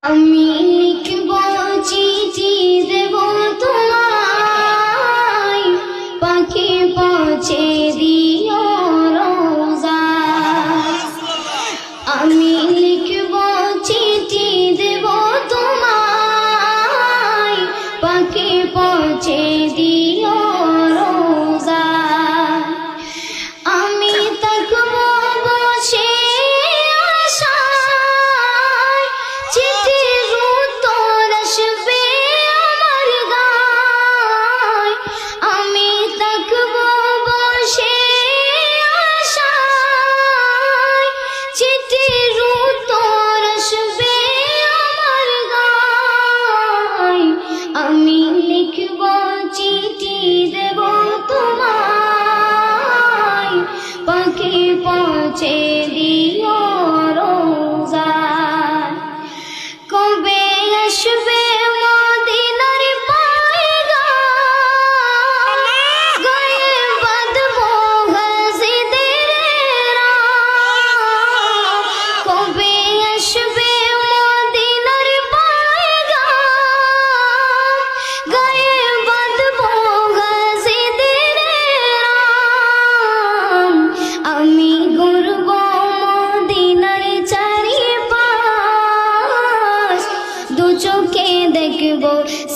আমি লিখব চিঠি দেব তোমায়, পাখি পৌঁছে দিও রোজায়। আমি লিখব চিঠি দেব তোমায়, পাখি পৌঁছে দিও রোজায়। আমি থাকব বসে আশায়, চিঠির উত্তর আসবে আমার গায়। আমি থাকব বসে আশায়, চিঠির উত্তর আসবে আমার গায়। আমি লিখব চিঠি দেব তোমায়, পাখি পৌঁছে দিও রোজায়। কবে আসবে মদিনার পয়গাম, গায়ে বাঁধবো গাজীদের রাম। কবে আসবে মদিনার পয়গাম, গায়ে বাঁধবো গাজীদের রাম। আমি ঘুরব মদিনার চারিপাশ, দু চোখে দেখব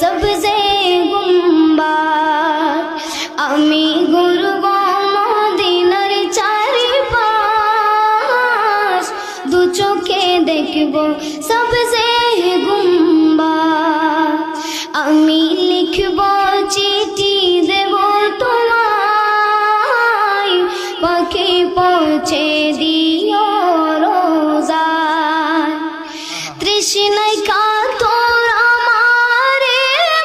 সবজে গুম্বাদ। আমি ঘুরব মদিনার চারিপাশ, দু চোখে দেখব সবজে গুম্বাদ। আমি লিখব চিঠি দেব তোমায়, পাখি পৌঁছে দিও রোজায়। তৃষ্ণায় কাতর আমার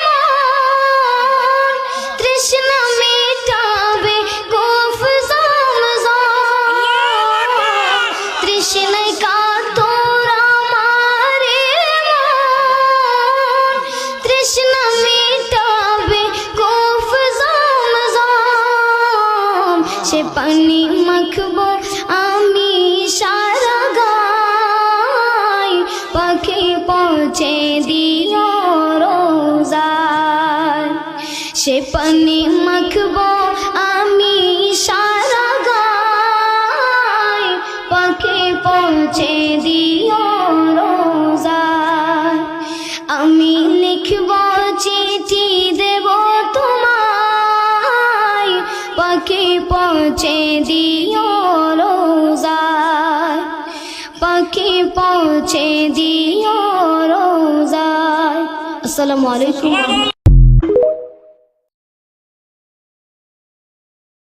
মন, তৃষ্ণা মেটাবে কূফ জমজম। তৃষ্ণায় কাতর আমার মন, তৃষ্ণা মেটাবে কূফ জমজম। সে পানি মাখবো আমি সারা গায়, পাখি পৌঁছে দিও রোজায়। সে পানি মাখবো আমি সারা গায়, পাখি পৌঁছে দিও রোজায়। আমি লিখব চিঠি দেব তোমায়, পাখি পৌঁছে দিও রোজায়। পাখি পৌঁছে দিও রোজায়। আসসালামু আলাইকুম।